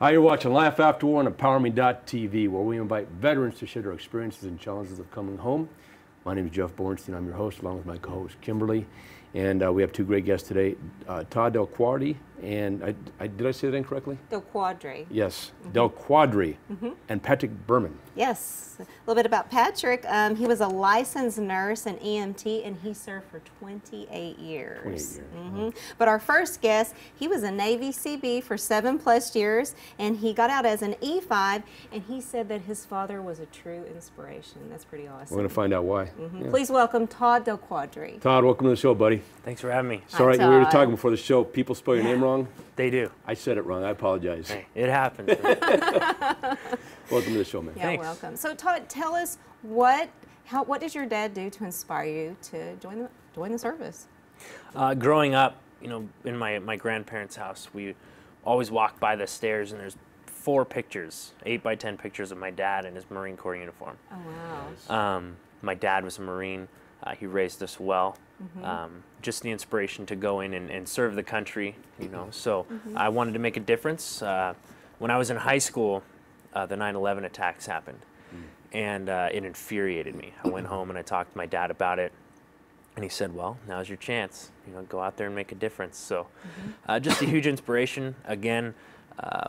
Hi, you're watching Laugh After War on emPOWERme.tv, where we invite veterans to share their experiences and challenges of coming home. My name is Jeff Bornstein. I'm your host, along with my co-host, Kimberly. And we have two great guests today, Todd Delquadri, and did I say that incorrectly? Delquadri. Yes, Delquadri, and Patrick Birman. Yes, a little bit about Patrick. He was a licensed nurse and EMT, and he served for 28 years. 28 years. But our first guest, he was a Navy Seabee for 7+ years, and he got out as an E5, and he said that his father was a true inspiration. That's pretty awesome. We're going to find out why. Yeah. Please welcome Todd Delquadri. Todd, welcome to the show, buddy. Thanks for having me. Sorry, we were talking before the show. People spell your name wrong. They do. I said it wrong. I apologize. Hey, it happens. Welcome to the show, man. Yeah, Thanks. welcome. So Todd, tell us what does your dad do to inspire you to join the service? Growing up, you know, in my grandparents' house, we always walked by the stairs, and there's 4 pictures, 8x10 pictures of my dad in his Marine Corps uniform. Oh wow. My dad was a Marine. He raised us well. Just the inspiration to go in and serve the country, you know. So I wanted to make a difference. When I was in high school, the 9/11 attacks happened, and it infuriated me. I went home and I talked to my dad about it, and he said, "Well, now's your chance. You know, go out there and make a difference." So, just a huge inspiration. Again,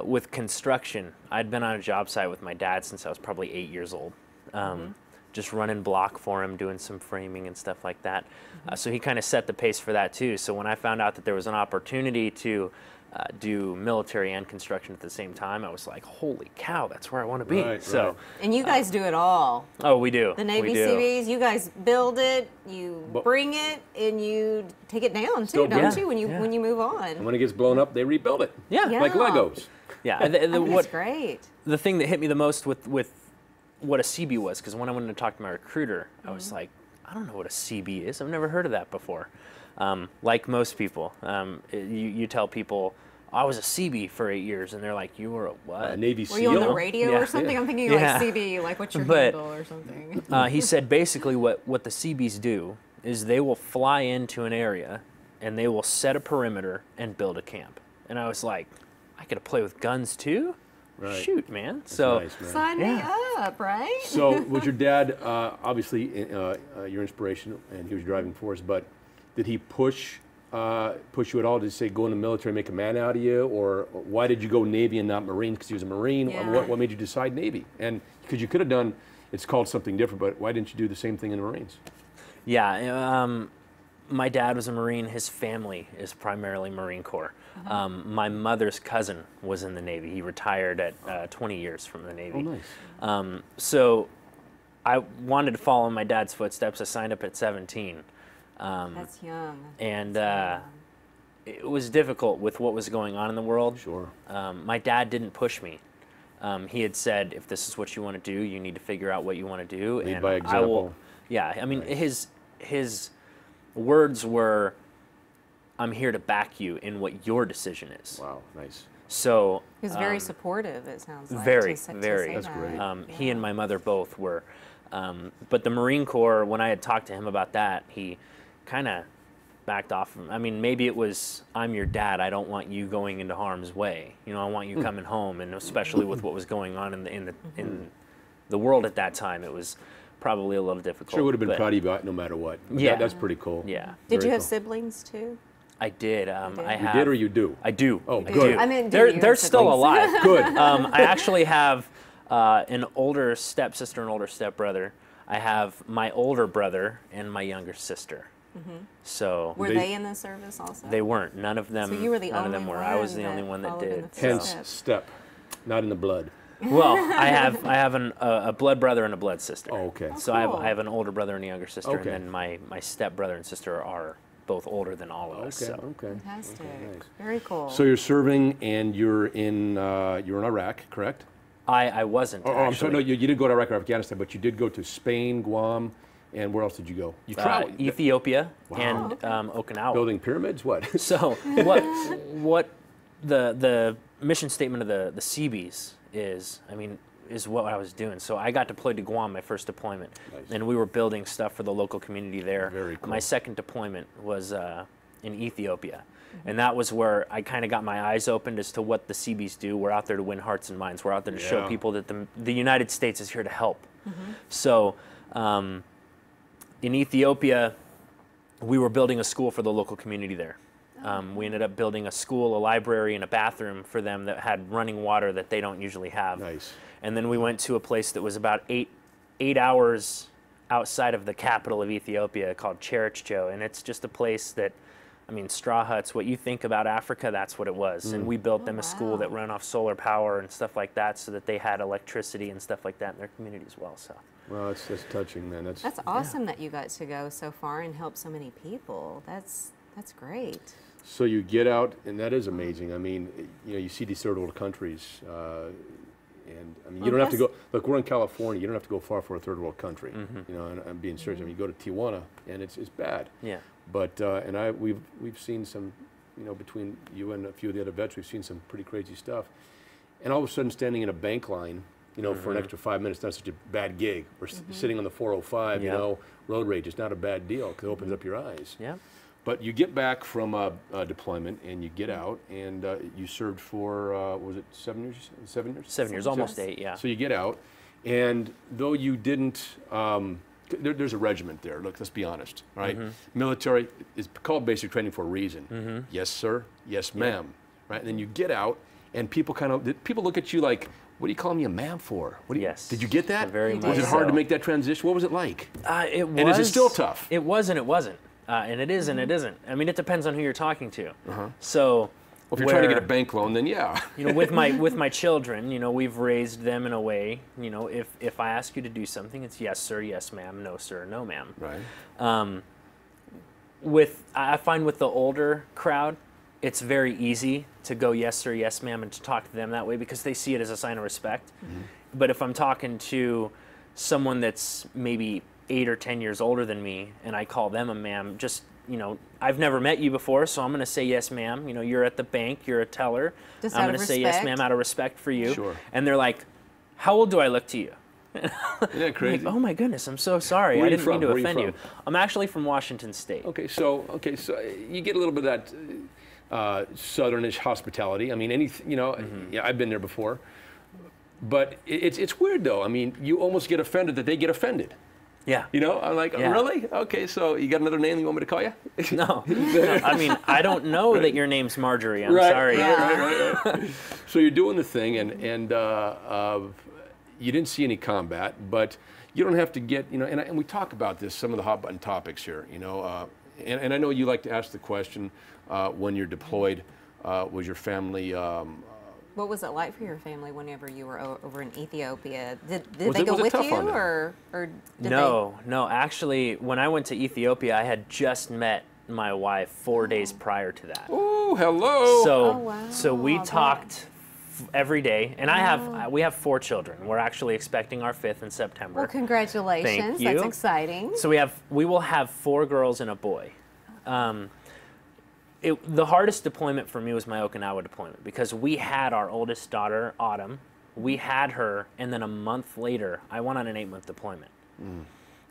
with construction, I'd been on a job site with my dad since I was probably 8 years old. Just running block for him, doing some framing and stuff like that. So he kind of set the pace for that too. So when I found out that there was an opportunity to do military and construction at the same time, I was like, holy cow, that's where I want to be. Right, so, right. And you guys do it all. Oh, we do. The Navy we do. Seabees, you guys build it, you bring it, and you take it down too, don't you? When you move on. And when it gets blown up, they rebuild it. Yeah. Like Legos. Yeah. That's great. The thing that hit me the most with what a Seabee was, because when I went to talk to my recruiter, I was like, I don't know what a Seabee is. I've never heard of that before. Like most people, you tell people, I was a Seabee for 8 years, and they're like, you were a what? A Navy SEAL. Were you on the radio or something? I'm thinking like Seabee, like what's your handle or something. He said basically what the Seabees do is they will fly into an area, and they will set a perimeter and build a camp. And I was like, I could play with guns too? Right. Shoot, man. That's so nice, man. Sign me up, right? So was your dad obviously your inspiration, and he was driving force, but did he push you at all to say go in the military, make a man out of you, or why did you go Navy and not Marine? Because he was a Marine. Yeah. What made you decide Navy? And because you could have done, it's called something different, but why didn't you do the same thing in the Marines? Yeah, my dad was a Marine. His family is primarily Marine Corps. My mother's cousin was in the Navy. He retired at 20 years from the Navy. Oh, nice. So I wanted to follow in my dad's footsteps. I signed up at 17. That's young. And it was difficult with what was going on in the world. Sure. My dad didn't push me. He had said, if this is what you want to do, you need to figure out what you want to do. Lead and by example. I will, yeah, I mean, his words were, I'm here to back you in what your decision is. Wow, nice. So He was very supportive, it sounds like. very. That's great. He and my mother both were. But the Marine Corps, when I had talked to him about that, he kind of backed off. I mean, maybe it was, I'm your dad, I don't want you going into harm's way. You know, I want you coming home, and especially with what was going on in the world at that time, it was probably a little difficult. Sure would have been proud of you no matter what. But Yeah. That's pretty cool. Yeah. Did you Very have cool. siblings too? I did. You did or you do? I do. Oh, I good. do. I mean, they're still alive. Good. I actually have an older stepsister and older stepbrother. I have my older brother and my younger sister. So Were they in the service also? they weren't. None of them. So you were the none only of them were. one I was the that only one that followed in did. the Hence, footsteps. step, not in the blood. Well, I have a blood brother and a blood sister. Oh, okay. So cool. I have an older brother and a younger sister, Okay. and then my stepbrother and sister are both older than all of us. Okay, So. okay. Fantastic. Okay, nice. Very cool. So you're serving, and you're in Iraq, correct? I wasn't. Oh, I'm sorry. actually. No, you didn't go to Iraq or Afghanistan, but you did go to Spain, Guam, and where else did you go? You traveled. Ethiopia Wow. and Okinawa. Building pyramids? What? So what the mission statement of the Seabees is, I mean, is what I was doing. So I got deployed to Guam, my first deployment, Nice. and we were building stuff for the local community there. Very cool. My second deployment was in Ethiopia. And that was where I kind of got my eyes opened as to what the Seabees do. We're out there to win hearts and minds. We're out there to show people that the United States is here to help. So in Ethiopia, we were building a school for the local community there. We ended up building a school, a library, and a bathroom for them that had running water that they don't usually have. Nice. And then we went to a place that was about eight hours outside of the capital of Ethiopia called Cherechjo, and it's just a place that, I mean, straw huts, what you think about Africa, that's what it was. And we built them a school that ran off solar power and stuff like that so that they had electricity and stuff like that in their community as well. So. Well, that's touching, man. That's awesome that you got to go so far and help so many people. That's great. So you get out, and that is amazing. I mean, you know, you see these third world countries, and I mean, you don't have to go. Look, we're in California. You don't have to go far for a third world country. You know, and I'm being serious. I mean, you go to Tijuana, and it's bad. Yeah. But we've seen some, you know, between you and a few of the other vets, we've seen some pretty crazy stuff. And all of a sudden, standing in a bank line, you know, for an extra 5 minutes, not such a bad gig. Or sitting on the 405, you know, road rage is not a bad deal because it opens up your eyes. Yeah. But you get back from a deployment and you get out, and you served for, was it 7 years? 7 years? 7 years, almost 8, yeah. So you get out, and though you didn't, there's a regiment there. Look, let's be honest, right? Military is called basic training for a reason. Yes, sir. Yes, ma'am. Right? And then you get out, and people people look at you like, what are you calling me a ma'am for? What do you, Yes. Did you get that? Very much Was it hard so. to make that transition? What was it like? It was. And is it still tough? It was and it wasn't. And it is and it isn't. I mean, it depends on who you're talking to. So, Well, if you're trying to get a bank loan, then yeah. You know, with my children, you know, we've raised them in a way. You know, if I ask you to do something, it's yes sir, yes ma'am, no sir, no ma'am. Right. I find with the older crowd, it's very easy to go yes sir, yes ma'am, and to talk to them that way because they see it as a sign of respect. But if I'm talking to someone that's maybe 8 or 10 years older than me, and I call them a ma'am, just, you know, I've never met you before, so I'm going to say yes, ma'am. You know, you're at the bank, you're a teller. Just I'm out of going to say yes, respect? ma'am, out of respect for you. Sure. And they're like, how old do I look to you? Isn't that crazy? Like, oh my goodness, I'm so sorry. Where I are you didn't mean to from? Where are you offend you. from? I'm actually from Washington State. Okay, so you get a little bit of that southernish hospitality. I mean, you know, yeah, I've been there before. But it's weird though. I mean, you almost get offended that they get offended. Yeah. You know, I'm like, Yeah. really? Okay, so you got another name you want me to call you? No. No, I mean, I don't know that your name's Marjorie. I'm Right, sorry. right. So you're doing the thing, and you didn't see any combat, but you don't have to get, you know, and we talk about this, some of the hot button topics here, you know, and I know you like to ask the question when you're deployed, was your family, What was it like for your family whenever you were over in Ethiopia? Did Was they it- go was it with tough you, on them? or did No. Actually, when I went to Ethiopia, I had just met my wife 4 days prior to that. oh, hello. So, Oh, wow. so we I bet. talked every day, and we have 4 children. We're actually expecting our 5th in September. Well, congratulations. Thank you. That's exciting. So we will have 4 girls and a boy. The hardest deployment for me was my Okinawa deployment because we had our oldest daughter, Autumn. We had her, and then a month later, I went on an 8-month deployment.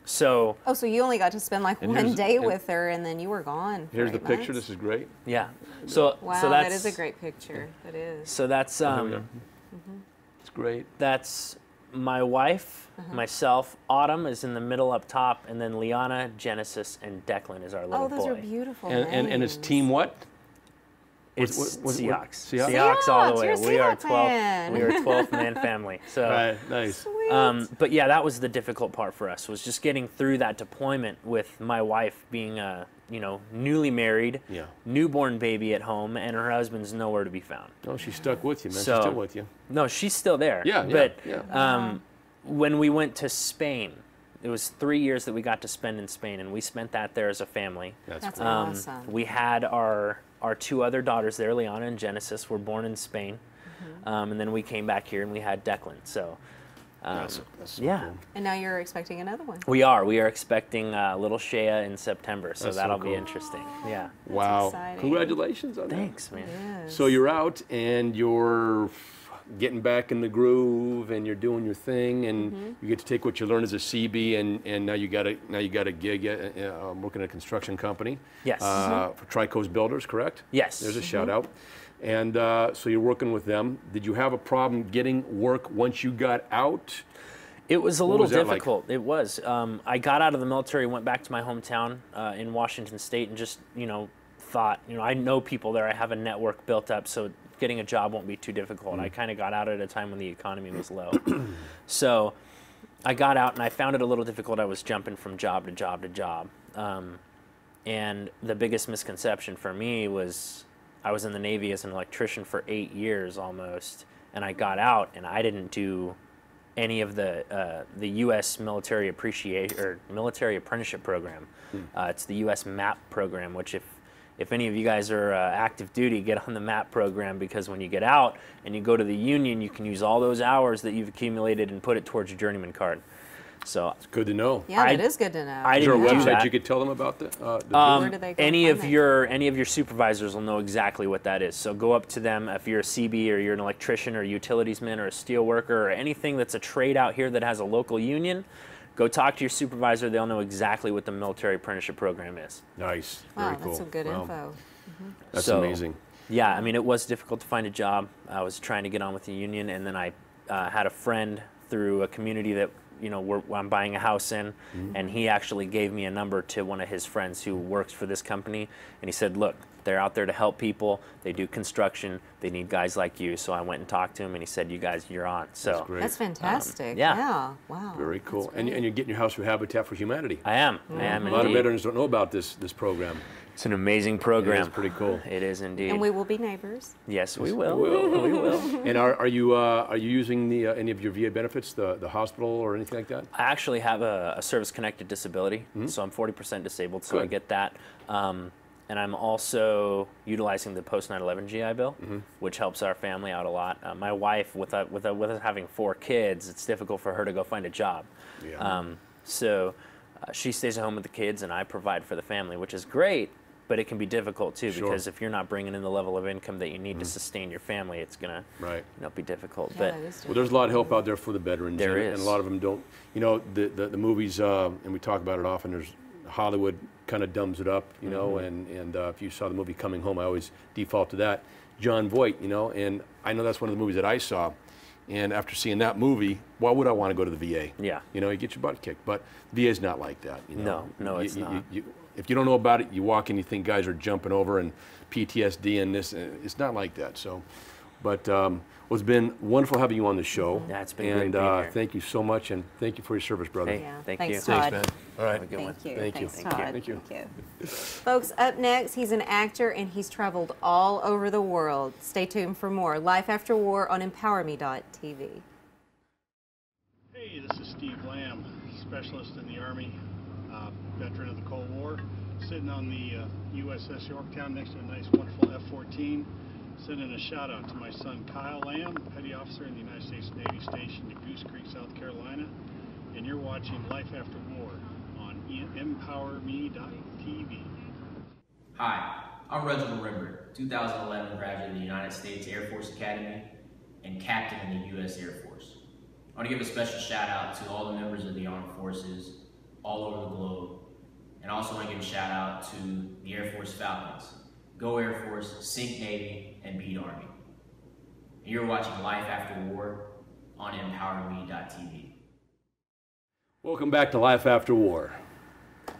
So Oh, so you only got to spend like And one here's- day and- with her, and then you were gone. for Here's the 8 picture. months? This is great. yeah, so Wow, so that's that is a great picture. That is. So that's Here we go. It's great. that's my wife, myself. Autumn is in the middle up top, and then Liana, Genesis, and Declan is our little Oh, those boy. are beautiful And it's names. team what? It's what- Seahawks. Seahawks? Seahawks all the way. Seahawks, you're a We are Seahawks 12. fan. We are 12-man family. So. Right, nice. Sweet. But yeah, that was the difficult part for us, was just getting through that deployment with my wife being, newly married, newborn baby at home, and her husband's nowhere to be found. Oh, she's stuck with you, man. So- she's still with you. No, she's still there. Yeah, But yeah. when we went to Spain, it was 3 years that we got to spend in Spain, and we spent that there as a family. That's cool. awesome. We had our 2 other daughters there, Liana and Genesis, were born in Spain. And then we came back here and we had Declan. So, That's so yeah. cool. And now you're expecting another one. We are expecting little Shea in September, so That's so that'll be cool. interesting. Yeah. Wow. exciting. Congratulations on that. Thanks, man. Yes. So you're out and you're getting back in the groove, and you're doing your thing, and you get to take what you learned as a Seabee, and now you got a gig working at a construction company. Yes. For Trico's Builders, correct? Yes. There's a shout out. And so you're working with them. Did you have a problem getting work once you got out? It was a little difficult. Like? It was. I got out of the military, went back to my hometown in Washington State, and just, thought, I know people there. I have a network built up, so getting a job won't be too difficult. I kind of got out at a time when the economy was low. So I got out, and I found it a little difficult. I was jumping from job to job to job. And the biggest misconception for me was I was in the Navy as an electrician for 8 years almost, and I got out, and I didn't do any of the U.S. military appreciation or military apprenticeship program. It's the U.S. MAP program, which if any of you guys are active duty, get on the MAP program, because when you get out and you go to the union, you can use all those hours that you've accumulated and put it towards your journeyman card. So it's good to know. Yeah, it is good to know. Is there a website you could tell them about where do they go any of your supervisors will know exactly what that is. So go up to them if you're a Seabee or you're an electrician or a utilitiesman or a steel worker or anything that's a trade out here that has a local union. Go talk to your supervisor. They'll know exactly what the military apprenticeship program is. Nice. Wow, Very cool. that's some good info. That's amazing. Yeah, I mean, it was difficult to find a job. I was trying to get on with the union, and then I had a friend through a community that I'm buying a house in, and he actually gave me a number to one of his friends who works for this company, and he said, look, they're out there to help people. They do construction. They need guys like you. So I went and talked to him, and he said, you guys, you're on. So that's fantastic. Yeah. Wow. Very cool. And you're getting your house through Habitat for Humanity. I am. I am. A lot of veterans don't know about this program. It's an amazing program. It's pretty cool. It is indeed. And we will be neighbors. Yes, we will. We will. And are you using any of your VA benefits, the hospital or anything like that? I actually have a service-connected disability, so I'm 40% disabled, so I get that. And I'm also utilizing the post 9/11 GI Bill, which helps our family out a lot. My wife, with us having 4 kids, it's difficult for her to go find a job. Yeah. So she stays at home with the kids, and I provide for the family, which is great. But it can be difficult too, because if you're not bringing in the level of income that you need to sustain your family, it's gonna be difficult. Yeah, but well, there's a lot of help out there for the veterans. There is, and a lot of them don't. The movies, and we talk about it often. There's Hollywood kind of dumbs it up, and if you saw the movie Coming Home, I always default to that. John Voight, and I know that's one of the movies that I saw. And after seeing that movie, why would I want to go to the VA? Yeah. You get your butt kicked. But VA is not like that. No, it's not. If you don't know about it, you walk in, you think guys are jumping over and PTSD and this. It's not like that. So, but it's been wonderful having you on the show. Yeah, it's been great being here. Thank you so much, and thank you for your service, brother. Hey, thank you. Thanks, Todd. Thanks, man. All right. Have a good one. Thank you. Thank you. Todd. Thank you. Thank you. Folks, up next, he's an actor, and he's traveled all over the world. Stay tuned for more Life After War on emPOWERme.tv. Hey, this is Steve Lamb, specialist in the Army, veteran of the Cold War, sitting on the USS Yorktown next to a nice, wonderful F-14, sending a shout out to my son Kyle Lamb, Petty Officer in the United States Navy stationed at Goose Creek, South Carolina, and you're watching Life After War on emPOWERme.tv. Hi, I'm Reginald Rembert, 2011 graduate of the United States Air Force Academy and captain in the U.S. Air Force. I want to give a special shout out to all the members of the Armed Forces all over the globe, and also want to give a shout out to the Air Force Falcons. Go Air Force, sink Navy, and beat Army. And you're watching Life After War on emPOWERme.tv. Welcome back to Life After War.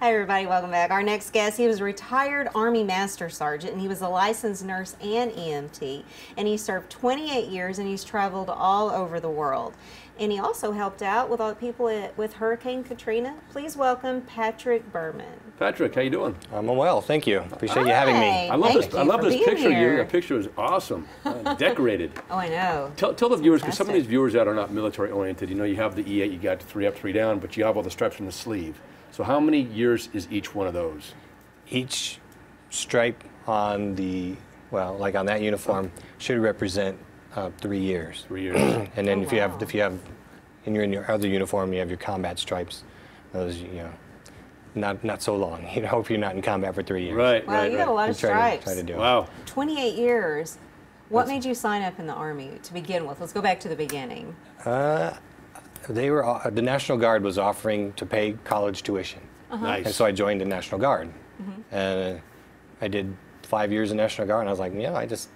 Hi everybody, welcome back. Our next guest, he was a retired Army Master Sergeant, and he was a licensed nurse and EMT, and he served 28 years, and he's traveled all over the world. And he also helped out with all the people with Hurricane Katrina. Please welcome Patrick Birman. Patrick, how you doing? I'm well, thank you. Appreciate you having me. I love this. I love this picture. Here. Your picture is awesome. Decorated. Oh, I know. Tell the viewers, because some of these viewers that are not military oriented, you have the E8, you got 3 up, 3 down, but you have all the stripes on the sleeve. So how many years is each one of those? Each stripe on the, like on that uniform, should represent 3 years. 3 years. And then if you have in your other uniform, you have your combat stripes. Those, not so long. Hope you're not in combat for 3 years. Right, wow, you got a lot of stripes. Try to do it. Wow. 28 years. What made you sign up in the Army to begin with? Let's go back to the beginning. They were the National Guard was offering to pay college tuition, Nice. and so I joined the National Guard, and I did 5 years in National Guard, and I was like, yeah, I just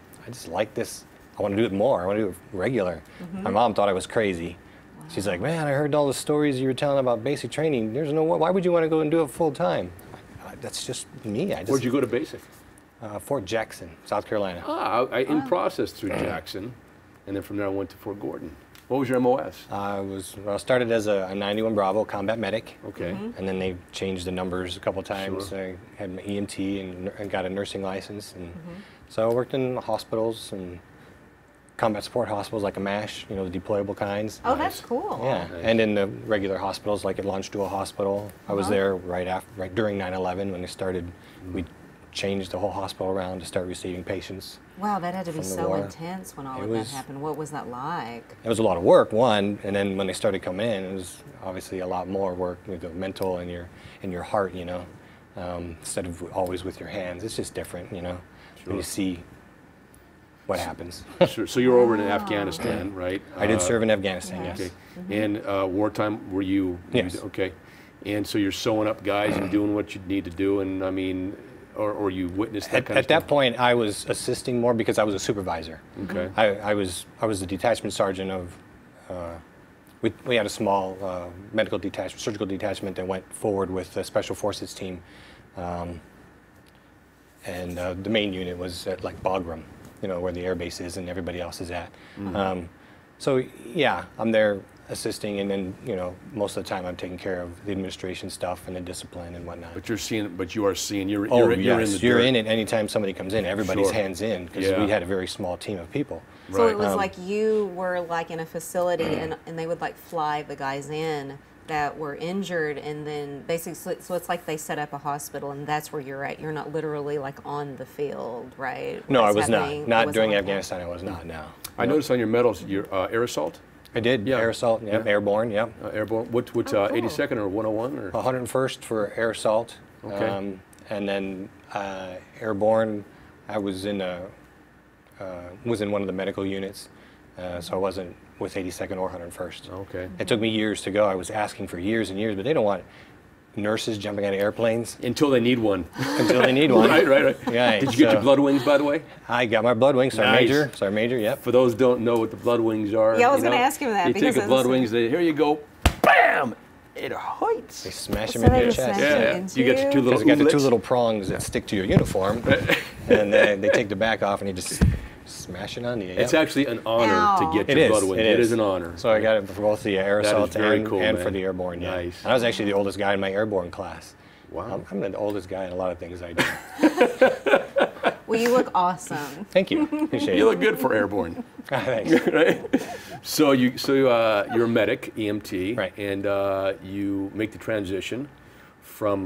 like this. I want to do it more. I want to do it regular. My mom thought I was crazy. She's like, man, I heard all the stories you were telling about basic training. There's no, why would you want to go and do it full time? That's just me. Where'd you go to basic? Fort Jackson, South Carolina. In process through Jackson, and then from there I went to Fort Gordon. What was your MOS? I started as a 91 Bravo combat medic. Okay. And then they changed the numbers a couple times. Sure. I had my EMT and got a nursing license. And so I worked in hospitals and combat support hospitals like a MASH, you know, the deployable kinds. Oh, that's cool. Yeah, Nice. and in the regular hospitals like at Launch Dual Hospital. I was there right during 9/11 when they started. We changed the whole hospital around to start receiving patients. Wow, that had to be From the so war. intense when all It of that was- happened. What was that like? It was a lot of work, one, and then when they started coming in, it was obviously a lot more work with the mental and your heart, you know, instead of always with your hands. It's just different, you know, when you see what happens. Sure. So you were over in Afghanistan, right? I did serve in Afghanistan, yes. Okay. And wartime, were you? Yes. Okay. And so you're sewing up guys and doing what you need to do, and I mean, or you witnessed that kind of At that point, I was assisting more because I was a supervisor. Okay. I was the detachment sergeant of. We had a small medical detachment, surgical detachment that went forward with the special forces team, and the main unit was at like Bagram, you know, where the air base is and everybody else is at. So yeah, I'm there assisting, and then, you know, most of the time I'm taking care of the administration stuff and the discipline and whatnot. But you are seeing, you're Oh, in yes, the you're dirt. in it anytime somebody comes in. Everybody's Sure. hands in because Yeah. we had a very small team of people. So Right. it was like you were like in a facility and they would like fly the guys in that were injured, and then basically, so it's like they set up a hospital and that's where you're at. You're not literally like on the field, right? No, I What's was happening? not. It Not wasn't during like that. Afghanistan. I was not. No. I noticed on your medals, your air assault, I did Yeah. air assault. Yep, Yeah. airborne. Yep. airborne. What Oh, cool. 82nd or 101 or? 101st for air assault. Okay. And then airborne, I was in one of the medical units, so I wasn't with 82nd or 101st. Okay. It took me years to go. I was asking for years and years, but they don't want nurses jumping out of airplanes Until they need one. until they need one. Right. Yeah. Did you get your blood wings, by the way? I got my blood wings. Sergeant Nice. Major. Sergeant Major. Yep. For those who don't know what the blood wings are. Yeah, I was you gonna know, ask him that You because take a I blood was- wings, here you go, bam! It They hurts. smash them So in they your just chest. smash Yeah, it you get your into- two little Because you got the two oolets. little prongs that stick to your uniform, and they take the back off, and you just smash it onto you. It's Yep. actually an honor Ow. to get It your is. blood wings. It is an honor. So I got it for both the air That is assault very and, cool, and for man. the airborne. Yeah. Nice. And I was actually the oldest guy in my airborne class. Wow. I'm the oldest guy in a lot of things I do. Well, you look awesome. Thank you. Appreciate You it. look good for airborne. Thanks. Right? So you're a medic, EMT, Right. and you make the transition from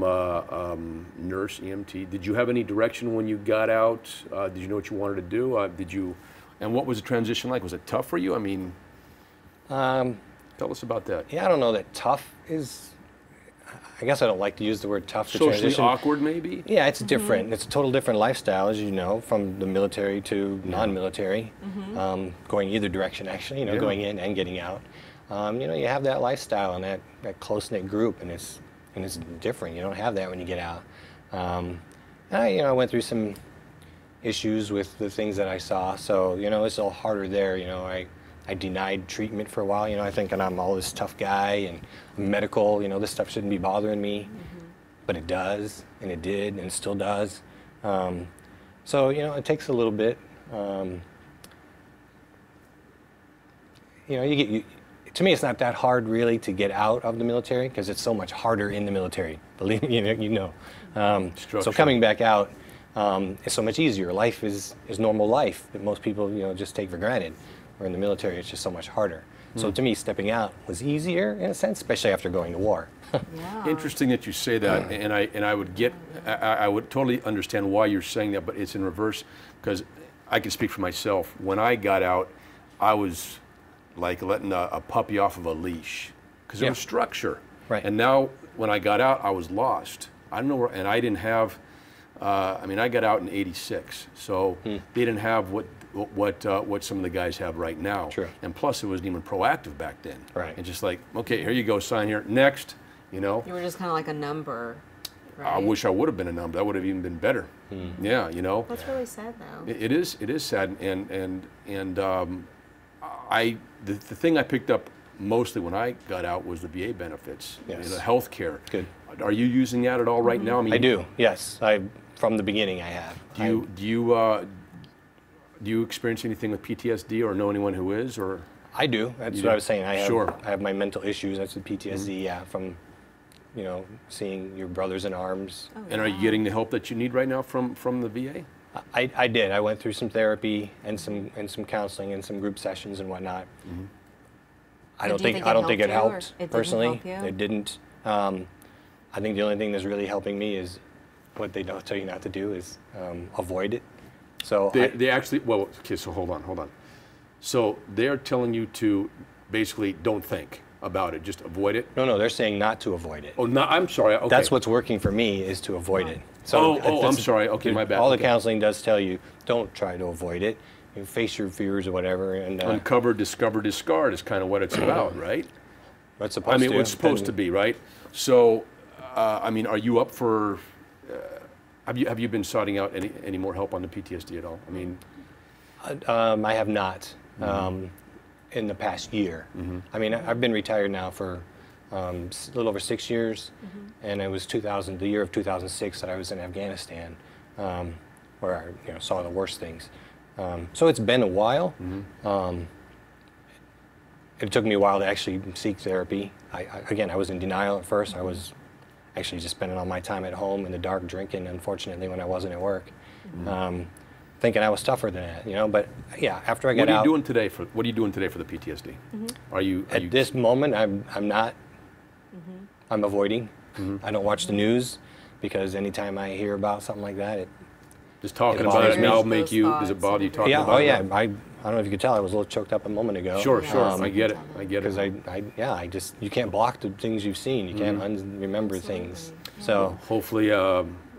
nurse EMT. Did you have any direction when you got out? Did you know what you wanted to do? And what was the transition like? Was it tough for you? I mean, tell us about that. Yeah, I don't know that tough is. I guess I don't like to use the word tough to Socially transition. awkward, maybe? Yeah, it's different. It's a total different lifestyle, as you know, from the military to non-military. Going either direction, actually. You know, Yeah. going in and getting out. You know, you have that lifestyle and that close-knit group, and it's different. You don't have that when you get out. I went through some issues with the things that I saw, so you know, it's a little harder there. You know, I denied treatment for a while. You know, I thinking I'm all this tough guy and I'm medical. You know, this stuff shouldn't be bothering me, but it does, and it did, and it still does. So you know, it takes a little bit. You know, to me, it's not that hard really to get out of the military because it's so much harder in the military. Believe me, you know. So Structure. coming back out is so much easier. Life is normal life that most people, you know, just take for granted. Where in the military, it's just so much harder. So to me, stepping out was easier in a sense, especially after going to war. Yeah. Interesting that you say that, and I would totally understand why you're saying that, but it's in reverse, because I can speak for myself. When I got out, I was like letting a puppy off of a leash, because there Yeah. was structure. Right. And now when I got out, I was lost. I don't know where, and I didn't have. I mean, I got out in '86, so they didn't have what what some of the guys have right now. Sure. And plus, it wasn't even proactive back then. Right. And just like, okay, here you go, sign here. Next, you know. You were just kind of like a number. Right? I wish I would have been a number. That would have even been better. Yeah, you know. That's really sad, though. It is sad, and the thing I picked up mostly when I got out was the VA benefits, Yes. the health care. Good. Are you using that at all right now? I mean, I do. Yes. From the beginning I have. Do you experience anything with PTSD or know anyone who is, or? I do. That's You what do? I was saying. Sure. I have my mental issues. That's the PTSD. Yeah, from seeing your brothers in arms. Oh, And are you getting the help that you need right now from the VA? I did. I went through some therapy and some counseling and some group sessions and whatnot. I don't think it helped personally. It didn't. I think the only thing that's really helping me is what they don't tell you not to do is avoid it. So They actually, well, okay, so hold on. So they're telling you to basically don't think about it, just avoid it? No, they're saying not to avoid it. Oh, no, I'm sorry. Okay. That's what's working for me is to avoid it. So I'm sorry. Okay, my bad. All Okay. the counseling does tell you, don't try to avoid it. You face your fears or whatever. And Uncover, discover, discard is kind of what it's about, right? What's supposed to. What's supposed to be, right? So, are you up for? Have you been sorting out any more help on the PTSD at all? I have not in the past year. I've been retired now for a little over 6 years, and it was the year of 2006 that I was in Afghanistan, where I saw the worst things. So it's been a while. It took me a while to actually seek therapy. I was in denial at first. I was actually just spending all my time at home in the dark drinking, unfortunately, when I wasn't at work. Thinking I was tougher than that, but yeah, after I got out. What are you doing today for the PTSD? At this moment, I'm not. I'm avoiding. I don't watch the news because anytime I hear about something like that, just talking about it now make you. Does it bother you talking about it? Yeah. I don't know if you could tell. I was a little choked up a moment ago. Sure. I get it. Because you can't block the things you've seen. You can't remember things. So hopefully,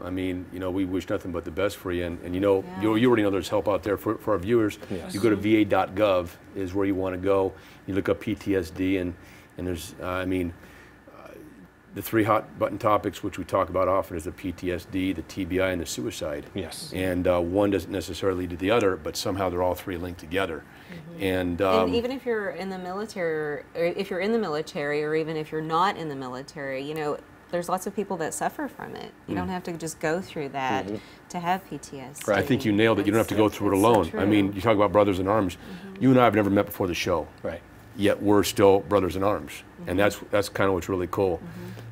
we wish nothing but the best for you. And you already know there's help out there for our viewers. Yes. You go to va.gov is where you want to go. You look up PTSD and there's the 3 hot button topics which we talk about often is the PTSD, the TBI, and the suicide. Yes. And one doesn't necessarily lead to the other, but somehow they're all 3 linked together. And even if you're in the military, or even if you're not in the military, there's lots of people that suffer from it. You don't have to just go through that to have PTSD. Right. I think you nailed it. You don't have to go through it alone. So you talk about brothers in arms. You and I have never met before the show. Right. Yet we're still brothers in arms, and that's kind of what's really cool.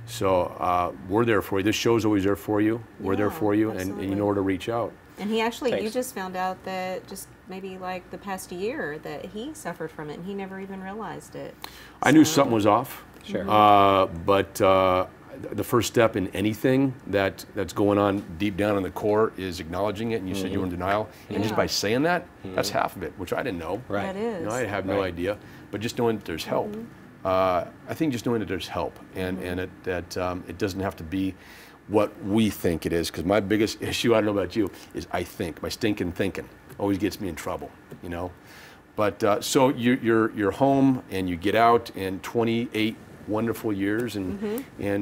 So we're there for you. This show's always there for you. We're there for you, and you know where to reach out. And he actually, Thanks. you just found out that just maybe like the past year that he suffered from it, and he never even realized it. I knew something was off. Sure. But the first step in anything that's going on deep down in the core is acknowledging it. And you said you were in denial, and just by saying that, that's half of it, which I didn't know. Right. That is. I have no idea. But just knowing that there's help. I think just knowing that there's help, and it doesn't have to be what we think it is. Because my biggest issue, I don't know about you, is I think. My stinking thinking always gets me in trouble, But so you're home and you get out, and 28 wonderful years, and you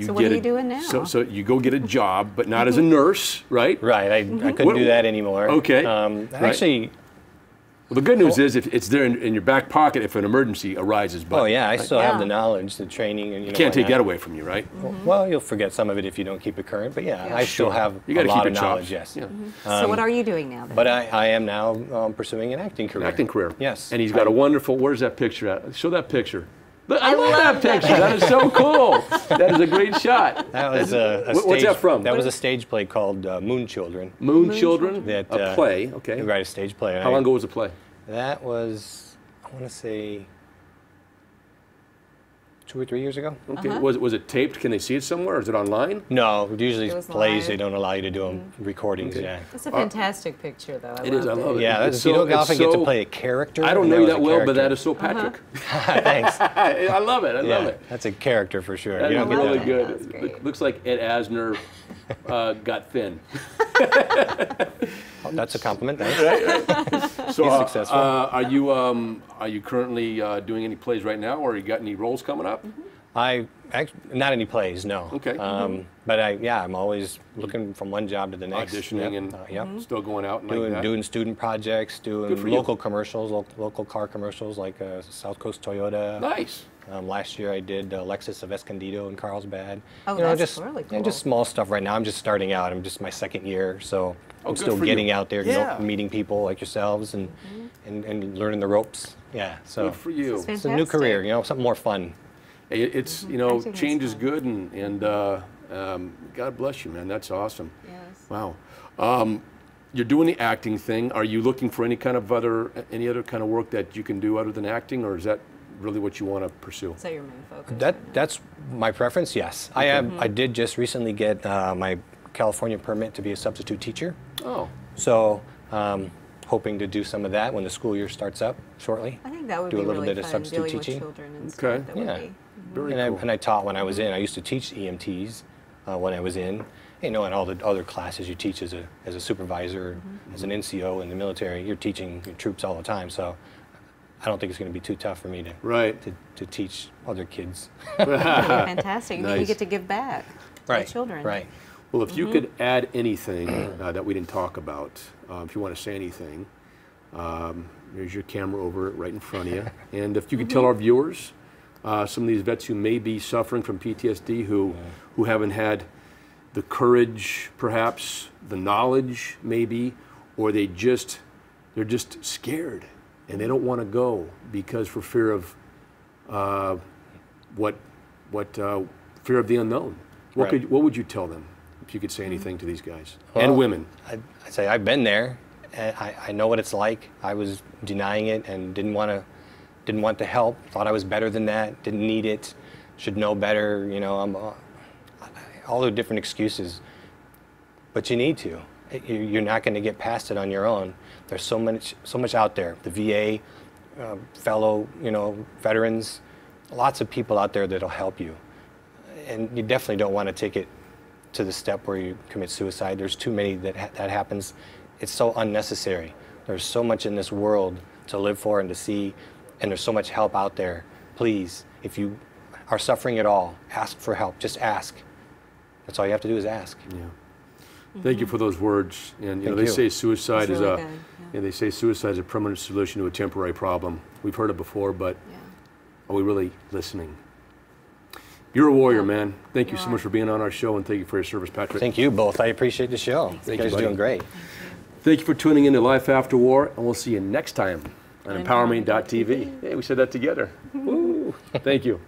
So what are you doing now? So you go get a job, but not as a nurse, right? Right. I couldn't do that anymore. Okay. Actually. Well, the good news is if it's there in your back pocket if an emergency arises. But I still have the knowledge, the training, and you can't take that away from you, right? Well, you'll forget some of it if you don't keep it current. But I still have you gotta a lot keep of it knowledge. chopped. Yes. Yeah. So what are you doing now then? But I am now pursuing an acting career. Acting career. Yes. And he's got a wonderful. Where's that picture at? Show that picture. I love that picture. That is so cool. That is a great shot. That was a stage, what's that from? That was a stage play called Moon Children. Moon Children. That, a play. Okay. We write a stage play. How long ago was the play? That was, I want to say, 2 or 3 years ago. Okay. Was it taped? Can they see it somewhere? Or is it online? No, usually It was plays live. they don't allow you to do them recordings. Okay. Yeah. It's a fantastic picture, though. It is. I love it. Yeah, It's you don't it's often get to play a character. I don't and know you was that a well, but character. that is so Patrick. Thanks. I love it. I love Yeah, it. that's a character for sure. That You is don't get really that. good. That's great. Looks like Ed Asner got thin. Oh, that's a compliment. Thanks. So, He's successful. are you currently doing any plays right now, or you got any roles coming up? I actually, not any plays, no. Okay. But I'm always looking from one job to the next. Auditioning and still going out and like that? Doing student projects, doing local commercials, local car commercials like South Coast Toyota. Nice. Last year I did Lexus of Escondido in Carlsbad. Oh, you know, that's really cool. just small stuff right now. I'm just starting out. I'm just my second year, so I'm good still for getting you. out there, Yeah. meeting people like yourselves and learning the ropes. Yeah, so Good for you. it's a new career, something more fun. It's Acting is change is fun. good, and God bless you, man. That's awesome. Yes. Wow. You're doing the acting thing. Are you looking for any other kind of work that you can do other than acting, or is that really what you want to pursue? So your main focus. That's my preference. Yes, I did just recently get my California permit to be a substitute teacher. Oh. So hoping to do some of that when the school year starts up shortly. I think that would do be a little really bit of fun, substitute dealing teaching. with children and Okay. stuff. That would Yeah. be. Very And, cool. and I taught when I was in. I used to teach EMTs when I was in. And all the other classes you teach as a supervisor, as an NCO in the military, you're teaching your troops all the time. So I don't think it's going to be too tough for me to teach other kids. That would be fantastic. And then you Nice. get to give back to the children. Right. Well, if you could add anything that we didn't talk about, if you want to say anything, there's your camera over it right in front of you. And if you could tell our viewers, some of these vets who may be suffering from PTSD, who haven't had the courage, perhaps, the knowledge, maybe, or they're just scared and they don't want to go because for fear of fear of the unknown. What would you tell them if you could say anything to these guys and women? I'd say I've been there. And I know what it's like. I was denying it and didn't want to help. Thought I was better than that. Didn't need it. Should know better. All the different excuses. But you need to. You're not going to get past it on your own. There's so much out there. The VA, fellow, veterans, lots of people out there that'll help you. And you definitely don't want to take it to the step where you commit suicide. There's too many that happens. It's so unnecessary. There's so much in this world to live for and to see, and there's so much help out there. Please, if you are suffering at all, ask for help. Just ask. That's all you have to do is ask. Yeah. Thank you for those words. And Thank they you. say suicide That's is really a good, they say suicide is a permanent solution to a temporary problem. We've heard it before, but are we really listening? You're a warrior, man. Thank you so much for being on our show, and thank you for your service, Patrick. Thank you both. I appreciate the show. Thank you you, guys are buddy. doing great. Thank you for tuning in to Life After War, and we'll see you next time on emPOWERme.tv. Hey, we said that together. Woo. Thank you.